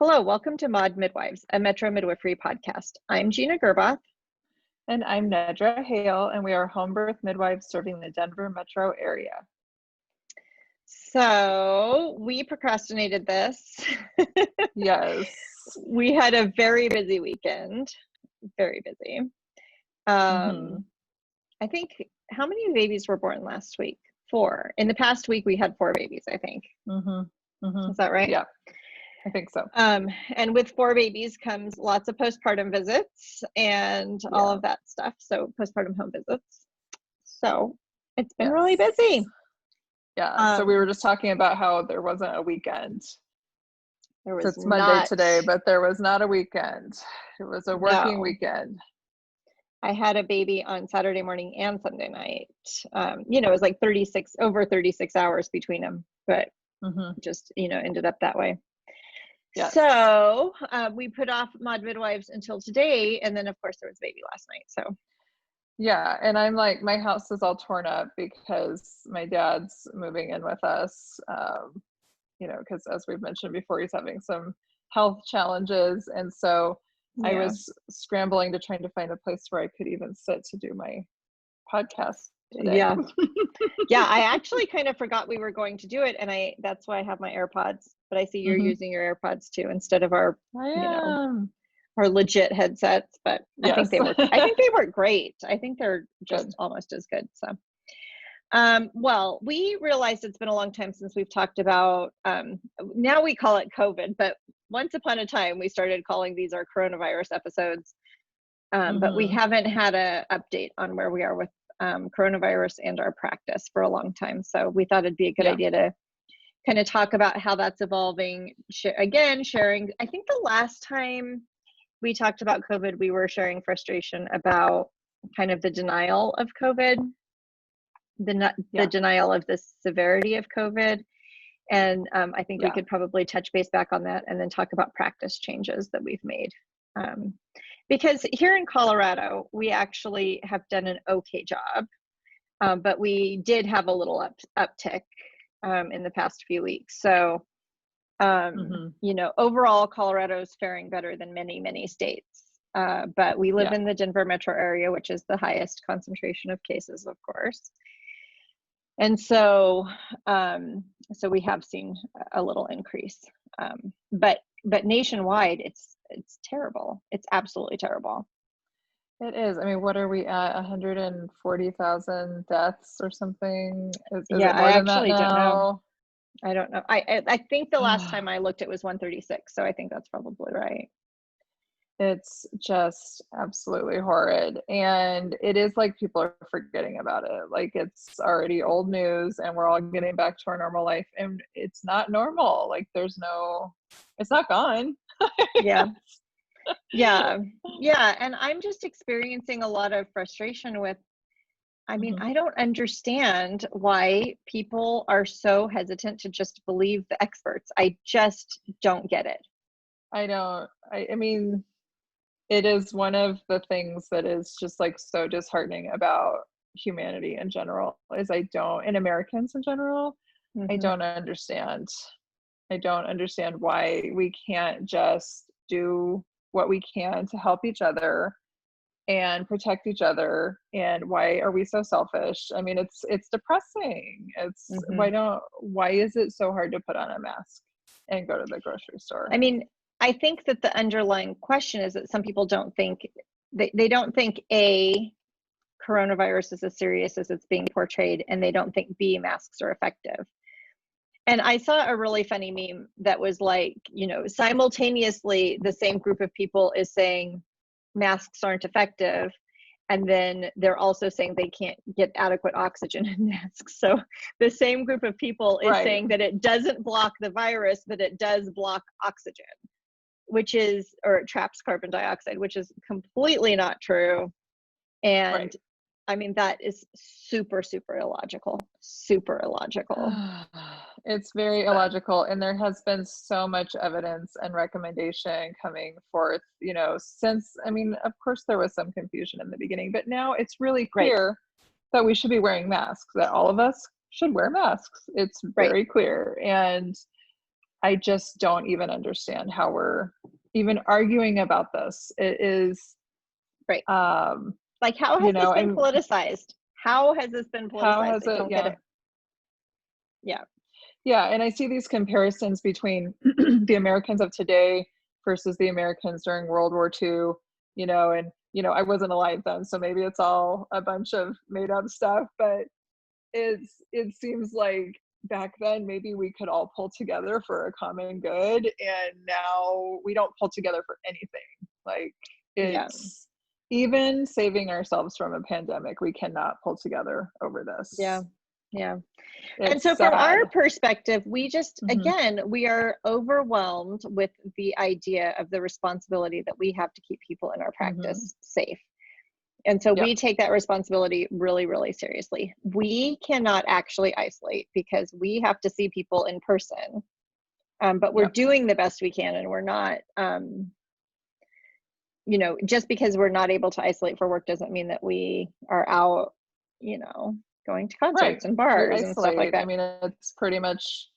Hello, welcome to Mod Midwives, a Metro Midwifery podcast. I'm Gina Gerbath. And I'm Nedra Hale, and we are home birth midwives serving the Denver metro area. So we procrastinated this. Yes. We had a very busy weekend, very busy. I think, how many babies were born last week? 4. In the past week, we had 4 babies, I think. Is that right? Yeah, I think so. And with 4 babies comes lots of postpartum visits and all of that stuff. So postpartum home visits. So it's been really busy. Yeah. So we were just talking about how there wasn't a weekend. There was so it's Monday today, but there was not a weekend. It was a working weekend. I had a baby on Saturday morning and Sunday night. It was like over 36 hours between them, but just, ended up that way. Yes. So we put off Mod Midwives until today. And then of course there was a baby last night. So yeah. And I'm like, my house is all torn up because my dad's moving in with us, because as we've mentioned before, he's having some health challenges. And so I was scrambling to trying to find a place where I could even sit to do my podcast today. Yeah. Yeah, I actually kind of forgot we were going to do it, and that's why I have my AirPods, but I see you're using your AirPods too instead of our our legit headsets, but I think they work great. I think they're just almost as good. So well, we realized it's been a long time since we've talked about now we call it COVID, but once upon a time we started calling these our coronavirus episodes. But we haven't had an update on where we are with coronavirus and our practice for a long time. So we thought it'd be a good idea to kind of talk about how that's evolving. Sharing, I think the last time we talked about COVID, we were sharing frustration about kind of the denial of COVID, the denial of the severity of COVID. And I think we could probably touch base back on that and then talk about practice changes that we've made. Because here in Colorado, we actually have done an okay job, but we did have a little uptick in the past few weeks. So, overall, Colorado is faring better than many, many states. But we live in the Denver metro area, which is the highest concentration of cases, of course. And so, so we have seen a little increase, but nationwide, it's terrible. It's absolutely terrible. It is. I mean, what are we at? 140,000 deaths or something? Is it more I than actually that now? don't know. I don't know. I think the last time I looked, it was 136. So I think that's probably right. It's just absolutely horrid. And it is like people are forgetting about it. Like it's already old news and we're all getting back to our normal life. And it's not normal. Like it's not gone. Yeah. And I'm just experiencing a lot of frustration with, I don't understand why people are so hesitant to just believe the experts. I just don't get it. I don't. I mean, it is one of the things that is just like so disheartening about humanity in general and Americans in general, I don't understand. I don't understand why we can't just do what we can to help each other and protect each other. And why are we so selfish? I mean, it's depressing. It's why is it so hard to put on a mask and go to the grocery store? I mean, I think that the underlying question is that some people don't think they don't think A, coronavirus is as serious as it's being portrayed, and they don't think B, masks are effective. And I saw a really funny meme that was like, simultaneously the same group of people is saying masks aren't effective, and then they're also saying they can't get adequate oxygen in masks. So the same group of people is saying that it doesn't block the virus, but it does block oxygen, or it traps carbon dioxide, which is completely not true. And I mean, that is super, super illogical, It's very illogical. And there has been so much evidence and recommendation coming forth, since, of course there was some confusion in the beginning, but now it's really clear that we should be wearing masks, that all of us should wear masks. It's very clear. And I just don't even understand how we're even arguing about this. It is right. Like, how has this been politicized? How has this been politicized? How has it? Don't get it. Yeah. Yeah, and I see these comparisons between the Americans of today versus the Americans during World War II, and I wasn't alive then, so maybe it's all a bunch of made up stuff, but it seems like back then maybe we could all pull together for a common good, and now we don't pull together for anything. Like, it's even saving ourselves from a pandemic, we cannot pull together over this. Yeah. It's and so sad. from our perspective, we just, again, we are overwhelmed with the idea of the responsibility that we have to keep people in our practice safe. And so we take that responsibility really, really seriously. We cannot actually isolate because we have to see people in person, but we're doing the best we can, and we're not, just because we're not able to isolate for work doesn't mean that we are out, going to concerts and bars and stuff like that. I mean, it's pretty much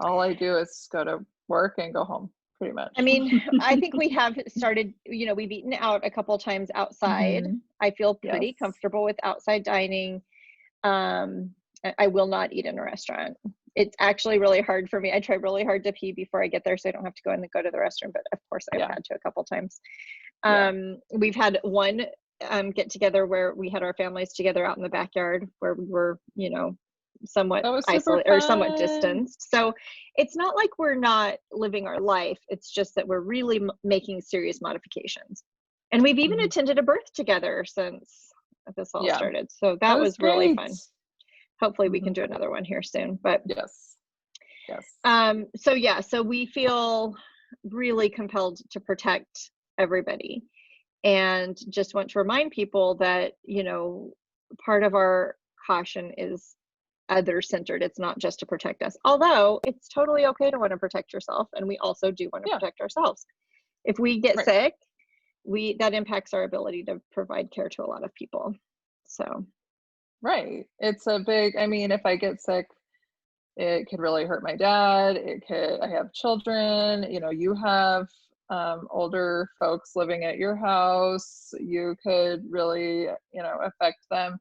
all I do is go to work and go home, pretty much. I mean, I think we have started, we've eaten out a couple times outside. I feel pretty comfortable with outside dining. I will not eat in a restaurant. It's actually really hard for me. I try really hard to pee before I get there so I don't have to go in and go to the restroom, but of course I've had to a couple times. We've had one get together where we had our families together out in the backyard where we were, somewhat isolated or somewhat distanced. So it's not like we're not living our life. It's just that we're really making serious modifications. And we've even attended a birth together since this all started. So that was really fun. Hopefully we can do another one here soon, but yes. So we feel really compelled to protect everybody. And just want to remind people that, part of our caution is other-centered. It's not just to protect us. Although it's totally okay to want to protect yourself, and we also do want to protect ourselves. If we get sick, that impacts our ability to provide care to a lot of people. So. Right. It's a big, if I get sick, it could really hurt my dad. I have children, you have older folks living at your house, you could really, affect them.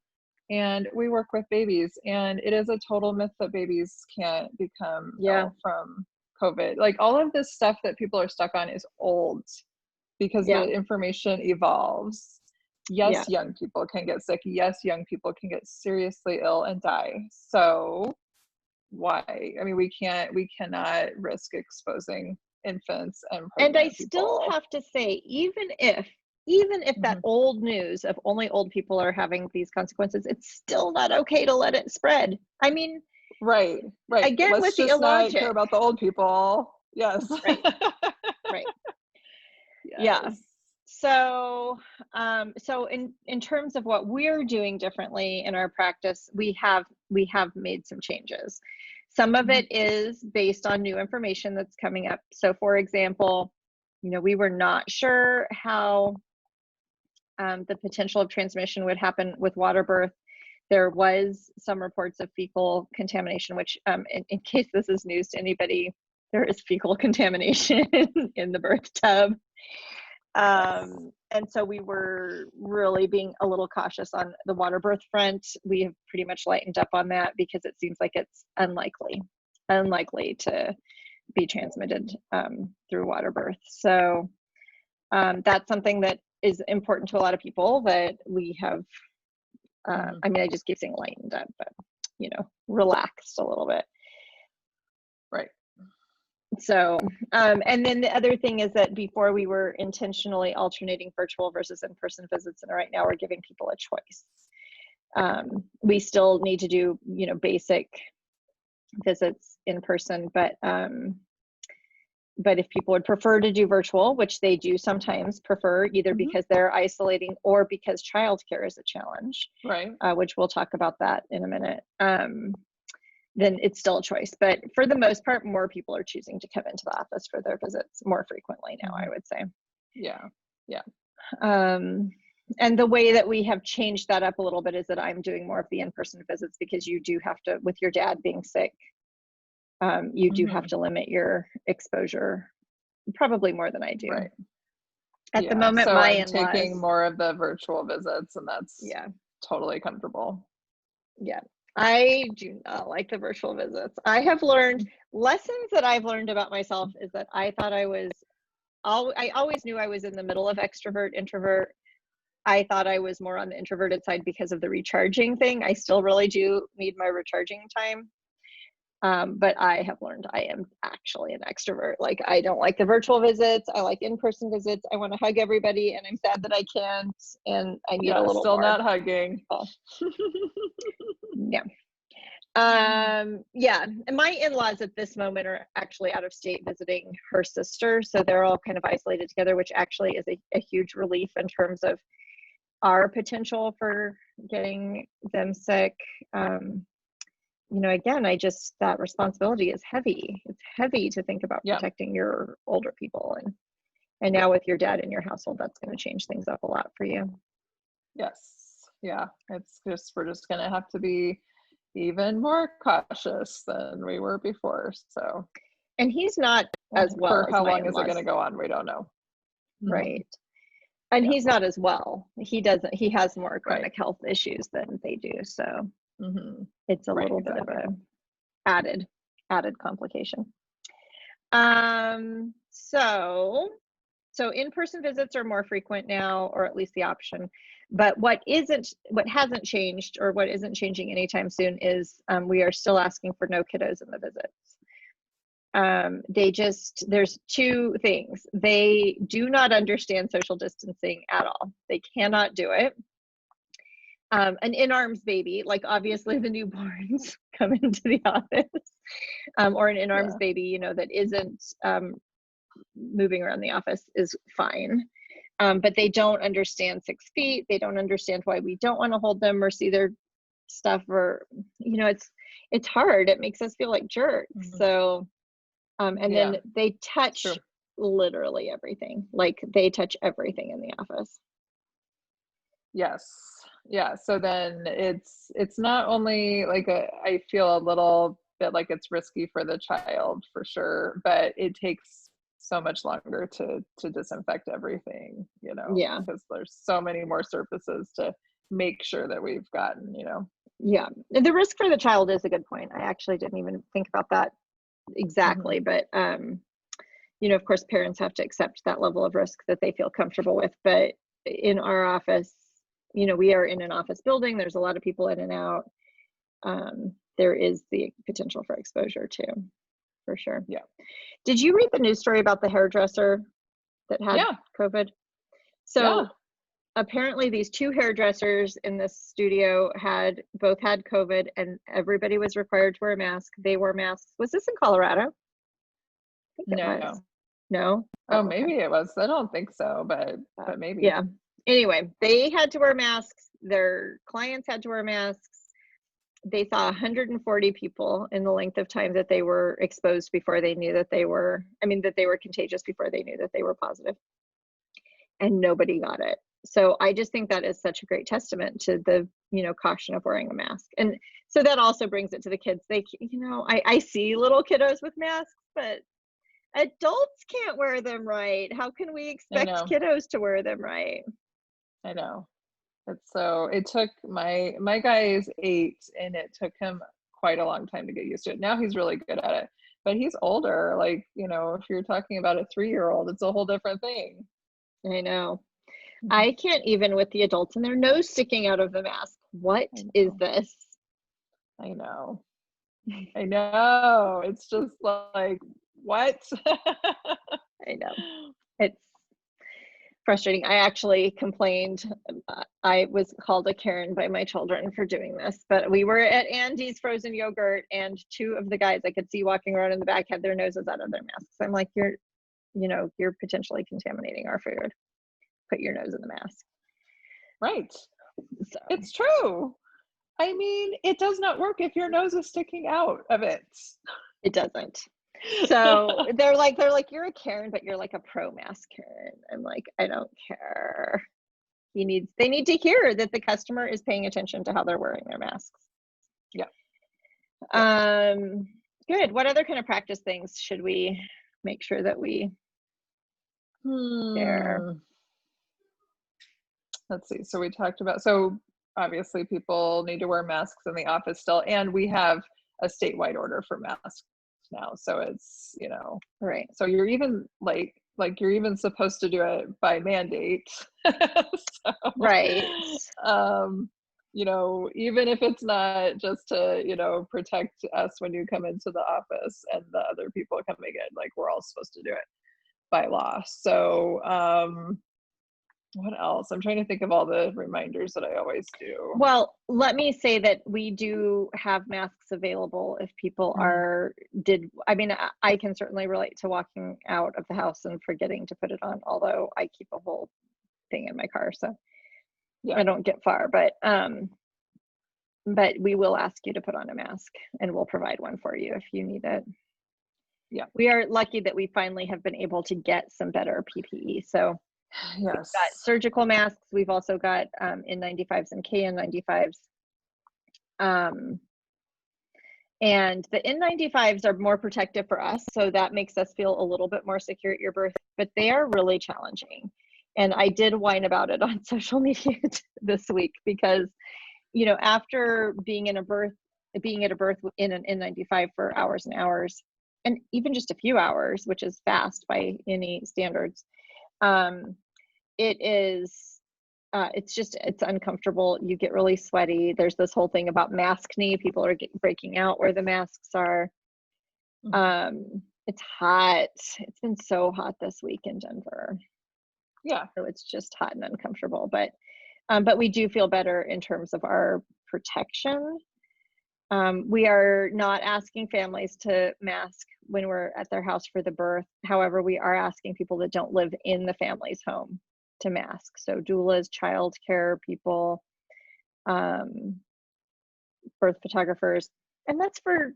And we work with babies, and it is a total myth that babies can't become ill from COVID. Like, all of this stuff that people are stuck on is old because the information evolves. Yes, young people can get sick. Yes, young people can get seriously ill and die. So why? I mean, we cannot risk exposing infants and I people. still have to say, even if that old news of only old people are having these consequences, it's still not okay to let it spread. I mean, right. Again, let's with just the illogic. not care about the old people. Yes. Right. Yeah. So in terms of what we're doing differently in our practice, we have made some changes. Some of it is based on new information that's coming up. So for example, we were not sure how the potential of transmission would happen with water birth. There was some reports of fecal contamination, which in case this is news to anybody, there is fecal contamination in the birth tub. And so we were really being a little cautious on the water birth front. We have pretty much lightened up on that because it seems like it's unlikely to be transmitted through water birth. So that's something that is important to a lot of people that we have, I mean, I just keep saying lightened up, but, relaxed a little bit. Right. So, and then the other thing is that before we were intentionally alternating virtual versus in-person visits, and right now we're giving people a choice. We still need to do, basic visits in person, but if people would prefer to do virtual, which they do sometimes prefer, either because they're isolating or because childcare is a challenge, right? Which we'll talk about that in a minute. Then it's still a choice. But for the most part, more people are choosing to come into the office for their visits more frequently now, I would say. Yeah. And the way that we have changed that up a little bit is that I'm doing more of the in-person visits because you do have to, with your dad being sick, you do have to limit your exposure, probably more than I do. Right. At the moment, so my I'm in-laws taking more of the virtual visits, and that's totally comfortable. Yeah, I do not like the virtual visits. I have learned lessons that I've learned about myself is that I thought I always knew I was in the middle of extrovert, introvert. I thought I was more on the introverted side because of the recharging thing. I still really do need my recharging time. But I have learned I am actually an extrovert. Like, I don't like the virtual visits. I like in-person visits. I want to hug everybody, and I'm sad that I can't. And I need a little still more. Not hugging. Yeah. Yeah. And my in-laws at this moment are actually out of state visiting her sister. So they're all kind of isolated together, which actually is a huge relief in terms of our potential for getting them sick. Again, that responsibility is heavy. It's heavy to think about protecting your older people. And now with your dad in your household, that's going to change things up a lot for you. Yes. Yeah. We're just going to have to be even more cautious than we were before. So, and he's not as well. For how long is it going to go on? We don't know. Right. And he's not as well. He has more chronic health issues than they do. So it's a little bit of a added complication. So in-person visits are more frequent now, or at least the option. But what hasn't changed, or what isn't changing anytime soon, is we are still asking for no kiddos in the visits. There's two things. They do not understand social distancing at all. They cannot do it. An in-arms baby, like obviously the newborns come into the office, or an in-arms baby, that isn't moving around the office is fine. But they don't understand 6 feet. They don't understand why we don't want to hold them or see their stuff, or, it's hard. It makes us feel like jerks. So, and then they touch literally everything. Like, they touch everything in the office. Yes. Yeah. So then it's not only like I feel a little bit like it's risky for the child for sure, but it takes so much longer to disinfect everything, because there's so many more surfaces to make sure that we've gotten, Yeah. The risk for the child is a good point. I actually didn't even think about that exactly, but of course parents have to accept that level of risk that they feel comfortable with. But in our office, we are in an office building. There's a lot of people in and out. There is the potential for exposure too, for sure. Yeah. Did you read the news story about the hairdresser that had COVID? So apparently these 2 hairdressers in this studio both had COVID, and everybody was required to wear a mask. They wore masks. Was this in Colorado? I think it was. No? Oh, maybe it was. I don't think so, but maybe. Yeah. Anyway, they had to wear masks. Their clients had to wear masks. They saw 140 people in the length of time that they were exposed before they knew that they were contagious, before they knew that they were positive. And nobody got it. So I just think that is such a great testament to the, caution of wearing a mask. And so that also brings it to the kids. They, I see little kiddos with masks, but adults can't wear them right. How can we expect kiddos to wear them right? I know. It took my guy is 8, and it took him quite a long time to get used to it. Now he's really good at it, but he's older. Like, if you're talking about a 3-year-old, it's a whole different thing. I know. I can't even with the adults and their nose sticking out of the mask. What is this? I know. It's just like, what? I know. It's frustrating. I actually complained. I was called a Karen by my children for doing this, but we were at Andy's frozen yogurt, and 2 of the guys I could see walking around in the back had their noses out of their masks. I'm like, you're potentially contaminating our food. Put your nose in the mask. Right. So. It's true. I mean, it does not work if your nose is sticking out of it. It doesn't. So they're like, you're a Karen, but you're like a pro mask Karen. I'm like, I don't care. They need to hear that the customer is paying attention to how they're wearing their masks. Yeah. Good. What other kind of practice things should we make sure that we share? Let's see. So we talked about, so obviously people need to wear masks in the office still, and we have a statewide order for masks now. So it's, right. So you're even like you're even supposed to do it by mandate. So, right. Even if it's not just to, protect us when you come into the office and the other people coming in, like we're all supposed to do it by law. So, what else? I'm trying to think of all the reminders that I always do. Well, let me say that we do have masks available if people I can certainly relate to walking out of the house and forgetting to put it on, although I keep a whole thing in my car, so I don't get far, but we will ask you to put on a mask and we'll provide one for you if you need it. Yeah. We are lucky that we finally have been able to get some better PPE. So yes, we've got surgical masks. We've also got N95s and KN95s. And the N95s are more protective for us. So that makes us feel a little bit more secure at your birth, but they are really challenging. And I did whine about it on social media this week because, after being at a birth in an N95 for hours and hours, and even just a few hours, which is fast by any standards, it's uncomfortable. You get really sweaty. There's this whole thing about mask knee. People are breaking out where the masks are. It's hot. It's been so hot this week in Denver. Yeah. So it's just hot and uncomfortable, but we do feel better in terms of our protection. We are not asking families to mask when we're at their house for the birth. However, we are asking people that don't live in the family's home to mask. So doulas, child care people, birth photographers, and that's for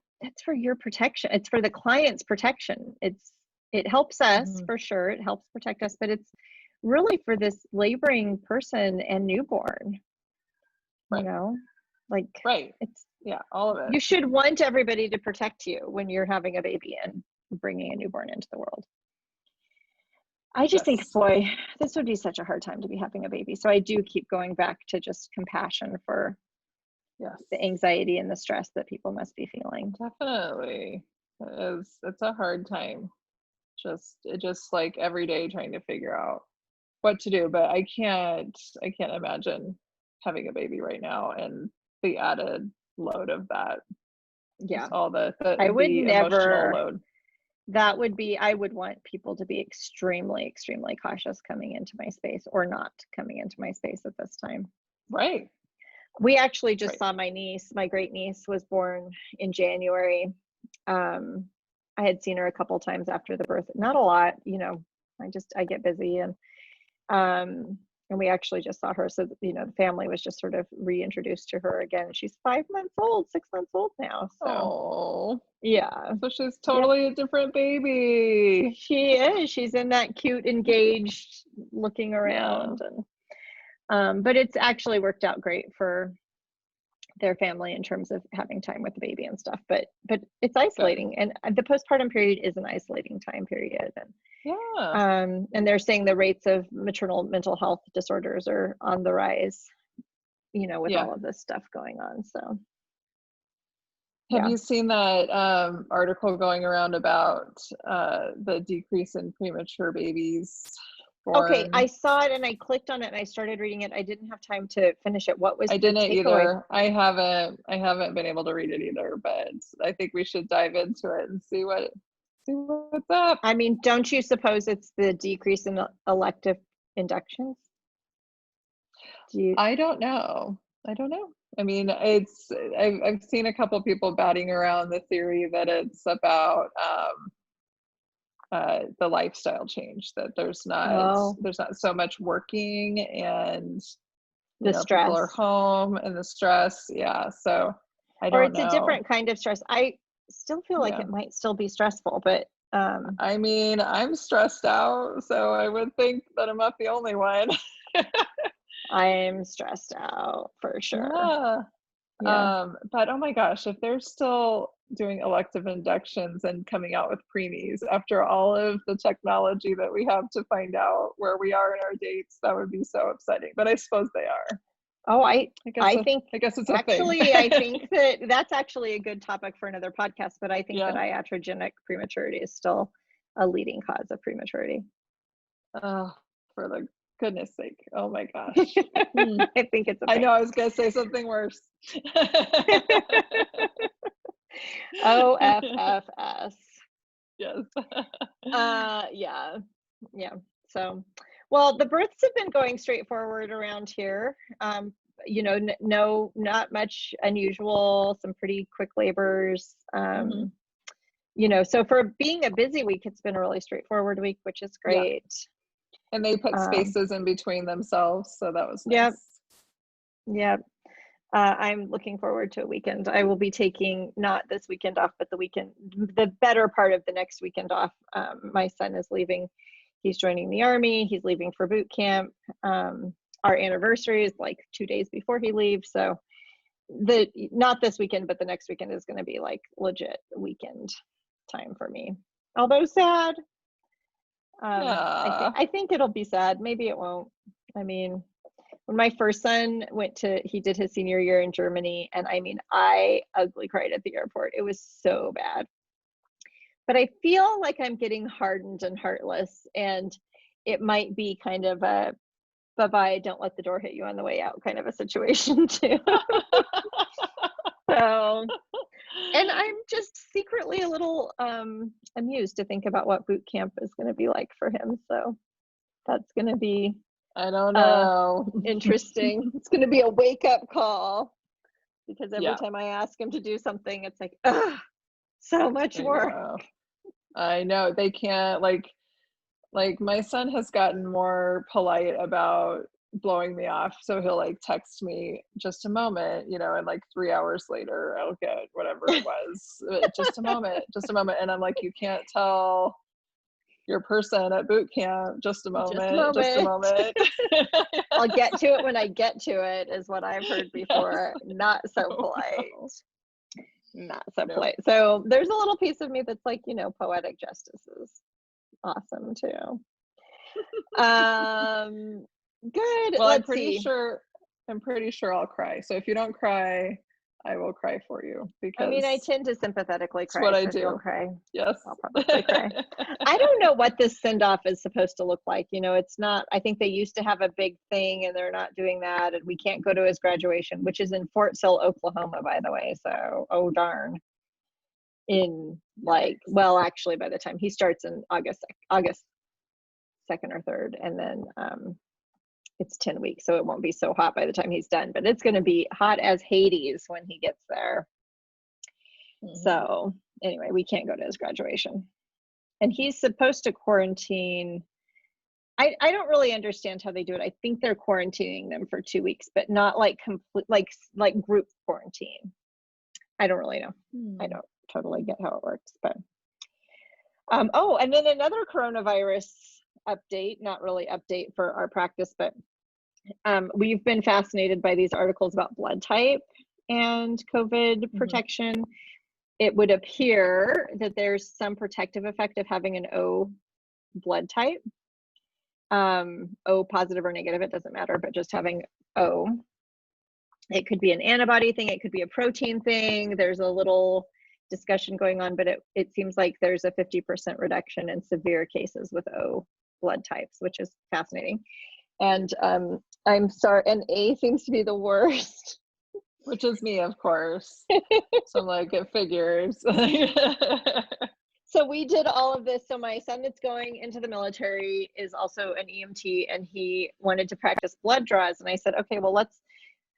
your protection. It's for the client's protection. It helps us for sure. It helps protect us, but it's really for this laboring person and newborn. Right. Right. It's all of it. You should want everybody to protect you when you're having a baby and bringing a newborn into the world. I just think, boy, this would be such a hard time to be having a baby. So I do keep going back to just compassion for the anxiety and the stress that people must be feeling. Definitely. It's a hard time. Just like every day trying to figure out what to do. But I can't imagine having a baby right now and the added load of that. Yeah. Just all the I would emotional load. That would be, I would want people to be extremely, extremely cautious coming into my space or not coming into my space at this time. Right. We actually just saw my niece. My great niece was born in January. I had seen her a couple times after the birth, not a lot, I get busy and we actually just saw her. So, the family was just sort of reintroduced to her again. She's 6 months old now. So, yeah. So she's totally a different baby. She is. She's in that cute, engaged, looking around. And but it's actually worked out great for their family in terms of having time with the baby and stuff. But it's isolating. And the postpartum period is an isolating time period. And they're saying the rates of maternal mental health disorders are on the rise, with all of this stuff going on. So have you seen that article going around about the decrease in premature babies born? Okay, I saw it and I clicked on it and I started reading it. I didn't have time to finish it. What was I didn't either. I haven't been able to read it either, but I think we should dive into it and see what's up. I mean, don't you suppose it's the decrease in elective inductions? I don't know. I mean, I've seen a couple people batting around the theory that it's about the lifestyle change, that there's not so much working and the stress. People are home and the stress. Yeah. So I don't know. Or it's a different kind of stress. I still feel like it might still be stressful, but I mean, I'm stressed out, so I would think that I'm not the only one. I'm stressed out for sure. But oh my gosh, if they're still doing elective inductions and coming out with preemies after all of the technology that we have to find out where we are in our dates, that would be so upsetting. But I suppose they are. Oh, I think I guess it's actually, I think that that's actually a good topic for another podcast, but I think that Yeah. iatrogenic prematurity is still a leading cause of prematurity. Oh, for the goodness sake. Oh my gosh. I think it's I know I was going to say something worse. OFFS. Yes. Yeah. So, well, the births have been going straightforward around here. You know, no, not much unusual, some pretty quick labors. You know, so for being a busy week, it's been a really straightforward week, which is great. And they put spaces in between themselves, so that was nice. Yep. I'm looking forward to a weekend. I will be taking not this weekend off, but the better part of the next weekend off. My son is leaving. He's joining the Army. He's leaving for boot camp. Our anniversary is like 2 days before he leaves. So not this weekend, but the next weekend is going to be like legit weekend time for me. Although sad. I think it'll be sad. Maybe it won't. I mean, when my first son he did his senior year in Germany, and I mean, I ugly cried at the airport. It was so bad. But I feel like I'm getting hardened and heartless, and it might be kind of a bye-bye, don't let the door hit you on the way out kind of a situation too. So, and I'm just secretly a little amused to think about what boot camp is going to be like for him. So that's going to be, I don't know, interesting. It's going to be a wake-up call, because every time I ask him to do something, it's like, ugh, so much work. I know. They can't, like my son has gotten more polite about blowing me off, so he'll like text me, just a moment, you know, and like 3 hours later I'll get whatever it was. Just a moment, and I'm like, you can't tell your person at boot camp, just a moment. I'll get to it when I get to it, is what I've heard before. Not so polite. Not so polite. So there's a little piece of me that's like, you know, poetic justice is awesome too. Good. Well, Let's I'm pretty sure I'll cry. So if you don't cry, I will cry for you, because I mean, I tend to sympathetically cry. What I so do. If you'll cry, yes, I'll probably cry. I don't know what this send-off is supposed to look like. You know, it's not. I think they used to have a big thing, and they're not doing that. And we can't go to his graduation, which is in Fort Sill, Oklahoma, by the way. So, oh darn. In like, well, actually, by the time he starts in August 2nd or 3rd, and then it's 10 weeks, so it won't be so hot by the time he's done, but it's going to be hot as Hades when he gets there. So anyway, we can't go to his graduation, and he's supposed to quarantine. I don't really understand how they do it. I think they're quarantining them for 2 weeks, but not like complete, like group quarantine. I don't really know. I don't totally get how it works, but oh, and then another coronavirus update, not really update for our practice, but we've been fascinated by these articles about blood type and COVID protection. It would appear that there's some protective effect of having an O blood type. O positive or negative, it doesn't matter, but just having O. It could be an antibody thing, it could be a protein thing. There's a little discussion going on, but it seems like there's a 50% reduction in severe cases with O blood types, which is fascinating. And I'm sorry, and A seems to be the worst. Which is me, of course. So I'm like, it figures. So we did all of this. So my son that's going into the military is also an EMT, and he wanted to practice blood draws. And I said, okay, well, let's,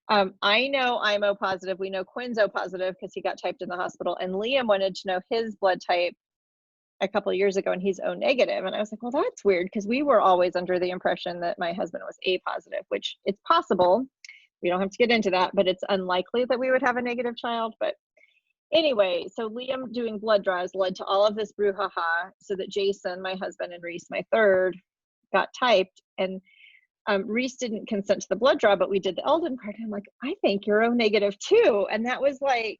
I know I'm O positive. We know Quinn's O positive because he got typed in the hospital. And Liam wanted to know his blood type a couple of years ago, and he's O negative. And I was like, well, that's weird, because we were always under the impression that my husband was A positive, which it's possible. We don't have to get into that, but it's unlikely that we would have a negative child. But anyway, so Liam doing blood draws led to all of this brouhaha, so that Jason, my husband, and Reese, my third, got typed. And Reese didn't consent to the blood draw, but we did the Eldon card. And I'm like, I think you're O negative too. And that was like,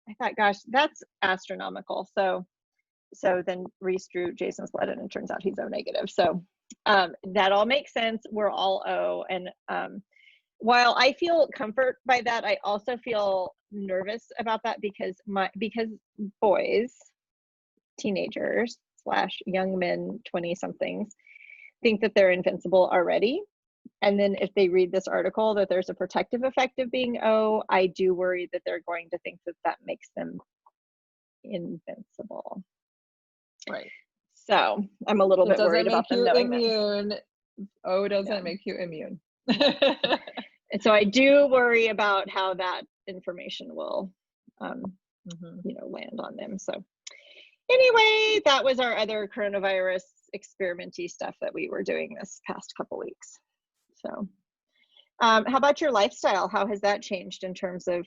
I thought, gosh, that's astronomical. So then Reese drew Jason's blood, and it turns out he's O negative. So that all makes sense. We're all O. And while I feel comfort by that, I also feel nervous about that because boys, teenagers / young men, 20 somethings, think that they're invincible already. And then if they read this article that there's a protective effect of being O, I do worry that they're going to think that that makes them invincible. Right. So I'm a little bit worried about them knowing immune. O doesn't make you immune. And so I do worry about how that information will, land on them. So anyway, that was our other coronavirus experimenty stuff that we were doing this past couple weeks. So how about your lifestyle? How has that changed in terms of,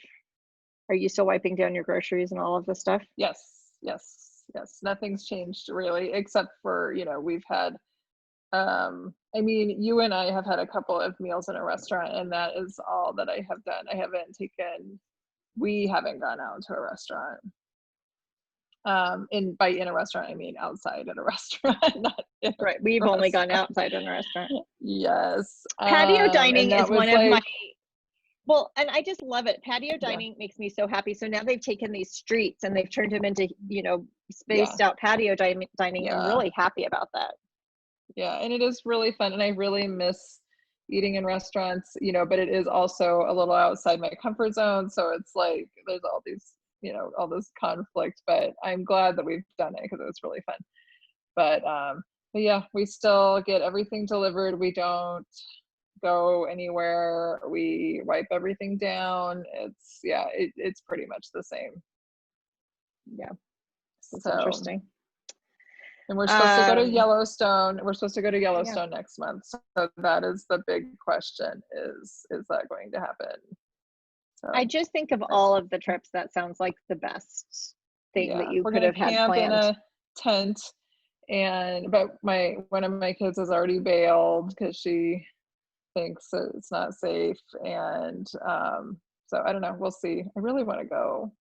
are you still wiping down your groceries and all of the stuff? Yes. Nothing's changed really, except for, we've had, you and I have had a couple of meals in a restaurant, and that is all that I have done. We haven't gone out to a restaurant. In a restaurant, I mean outside at a restaurant, not in a right. We've only gone outside in a restaurant. Yes. Patio dining is one of my, well, and I just love it. Patio dining makes me so happy. So now they've taken these streets and they've turned them into, spaced out patio dining. I'm really happy about that. Yeah, and it is really fun, and I really miss eating in restaurants, but it is also a little outside my comfort zone. So it's like there's all these, all this conflict, but I'm glad that we've done it because it was really fun. But yeah, we still get everything delivered. We don't go anywhere. We wipe everything down. It's pretty much the same. Yeah, that's interesting. And we're supposed to go to Yellowstone. We're supposed to go to Yellowstone next month. So that is the big question: is that going to happen? So, I just think of all of the trips, that sounds like the best thing that you could have had camp planned. In a tent, but one of my kids has already bailed because she thinks it's not safe, and so I don't know. We'll see. I really want to go.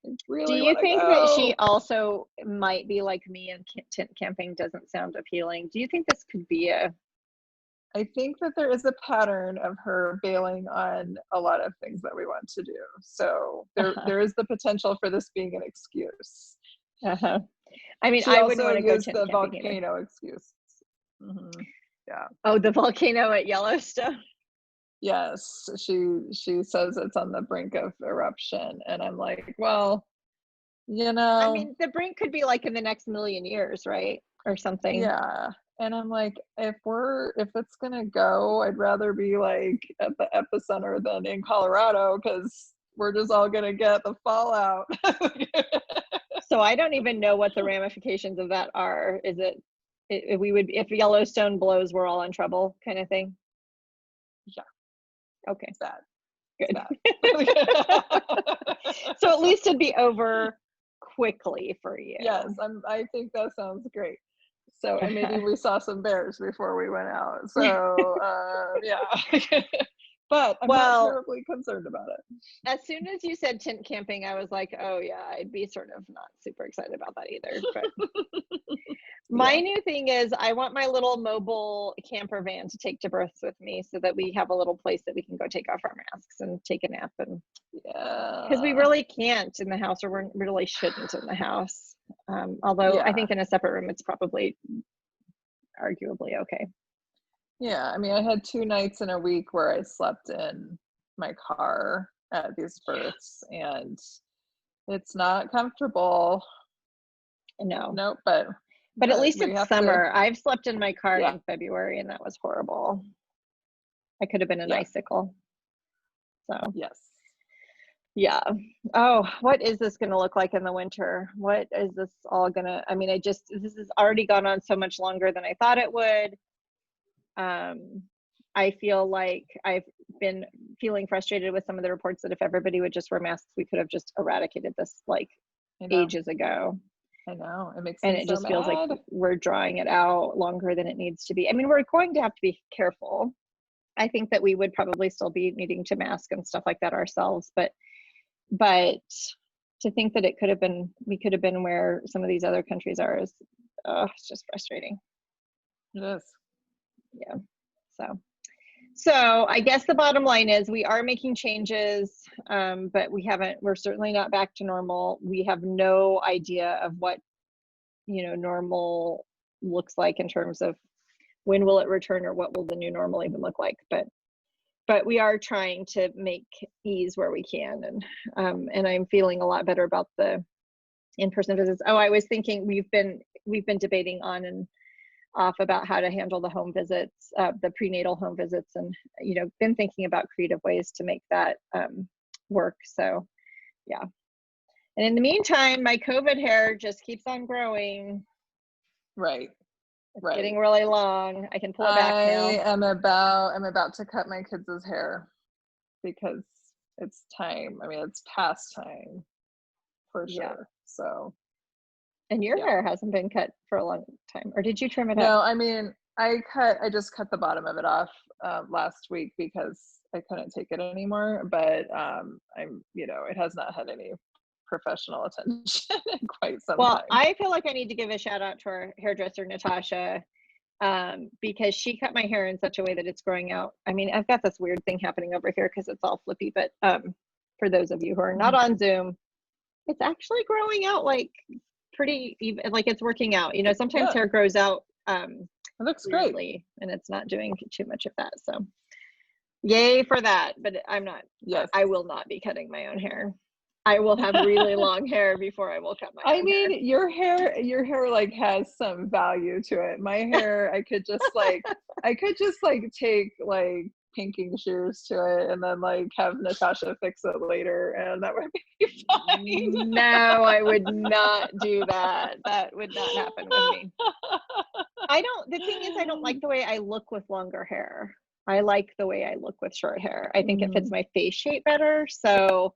Do you think that she also might be like me and tent camping doesn't sound appealing? Do you think this could be I think that there is a pattern of her bailing on a lot of things that we want to do. So there is the potential for this being an excuse. I mean, she I also wouldn't want to go used tent the camping volcano either. excuse. Yeah. Oh, the volcano at Yellowstone. Yes, she says it's on the brink of eruption, and I'm like, well, I mean, the brink could be like in the next million years, right, or something. Yeah, and I'm like, if it's gonna go, I'd rather be like at the epicenter than in Colorado, because we're just all gonna get the fallout. So I don't even know what the ramifications of that are. Is it if Yellowstone blows, we're all in trouble, kind of thing? Yeah. Okay. It's bad. Good. So at least it'd be over quickly for you. Yes, I think that sounds great. So, and maybe we saw some bears before we went out. So yeah. But I'm not terribly concerned about it. As soon as you said tent camping, I was like, oh yeah, I'd be sort of not super excited about that either. But my new thing is I want my little mobile camper van to take to births with me, so that we have a little place that we can go take off our masks and take a nap. And because we really can't in the house, or we really shouldn't in the house. Although I think in a separate room, it's probably arguably okay. Yeah, I mean, I had 2 nights in a week where I slept in my car at these births, and it's not comfortable. No. Nope, but at least it's summer. I've slept in my car in February, and that was horrible. I could have been an icicle. So yes. Yeah. Oh, what is this going to look like in the winter? What is this all going to, I mean, this has already gone on so much longer than I thought it would. I feel like I've been feeling frustrated with some of the reports that if everybody would just wear masks, we could have just eradicated this like ages ago. I know, it makes And me it so just feels like mad. we're drawing it out longer than it needs to be. I mean, we're going to have to be careful. I think that we would probably still be needing to mask and stuff like that ourselves, but to think that we could have been where some of these other countries are is, it's just frustrating. It is. Yeah. So I guess the bottom line is we are making changes, but we're certainly not back to normal. We have no idea of what, normal looks like in terms of when will it return or what will the new normal even look like. But we are trying to make ease where we can. And I'm feeling a lot better about the in-person visits. Oh, I was thinking we've been debating on and off about how to handle the home visits, the prenatal home visits, and been thinking about creative ways to make that work. So yeah. And in the meantime, my COVID hair just keeps on growing. Right. It's getting really long. I can pull it back now. I'm about to cut my kids' hair because it's time. I mean, it's past time for sure. Yeah. So. And your hair hasn't been cut for a long time, or did you trim it up? No, I mean, I just cut the bottom of it off last week because I couldn't take it anymore. But it has not had any professional attention in quite some time. Well, I feel like I need to give a shout out to our hairdresser, Natasha, because she cut my hair in such a way that it's growing out. I mean, I've got this weird thing happening over here because it's all flippy, but for those of you who are not on Zoom, it's actually growing out like pretty even, like it's working out. Sometimes hair grows out it looks weirdly, great, and it's not doing too much of that. So yay for that. But I'm not. Yes, I will not be cutting my own hair. I will have really long hair before I will cut my own hair. Your hair like has some value to it. My hair, I could just take like pinking shears to it and then like have Natasha fix it later, and that would be fine. No, I would not do that. That would not happen with me. The thing is, I don't like the way I look with longer hair. I like the way I look with short hair. I think it fits my face shape better. So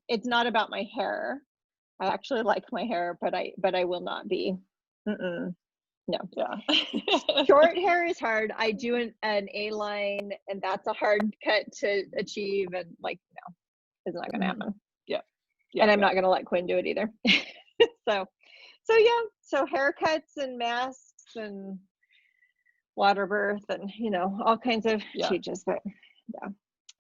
it's not about my hair. I actually like my hair, but I will not be. No. Yeah. Short hair is hard. I do an A-line, and that's a hard cut to achieve, and no, it's not going to happen. Yeah. And I'm not going to let Quinn do it either. So haircuts and masks and water birth and all kinds of changes. But yeah.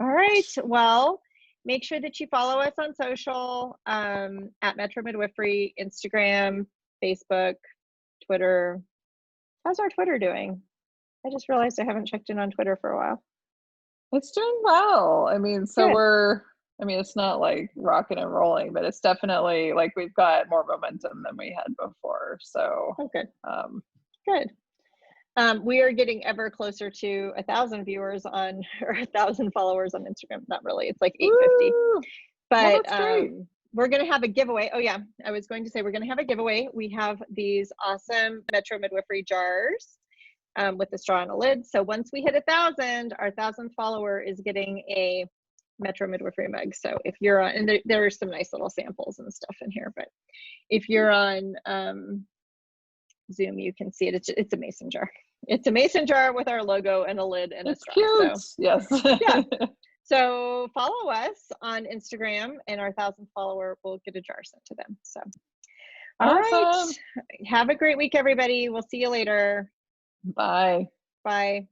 All right. Well, make sure that you follow us on social, at Metro Midwifery, Instagram, Facebook, Twitter. How's our Twitter doing? I just realized I haven't checked in on Twitter for a while. It's doing well. I mean, it's not like rocking and rolling, but it's definitely like we've got more momentum than we had before. So good. Good. We are getting ever closer to 1,000 viewers or 1,000 followers on Instagram. Not really. It's like 850. But we're going to have a giveaway. Oh yeah, I was going to say we're going to have a giveaway. We have these awesome Metro Midwifery jars with the straw and a lid. So once we hit 1,000, our 1,000th follower is getting a Metro Midwifery mug. So if you're on, and there are some nice little samples and stuff in here, but if you're on Zoom, you can see it. It's a mason jar. It's a mason jar with our logo and a lid and a straw. Cute. So, yes. Yeah. So follow us on Instagram, and our 1,000th follower will get a jar sent to them. So, all right. Have a great week, everybody. We'll see you later. Bye. Bye.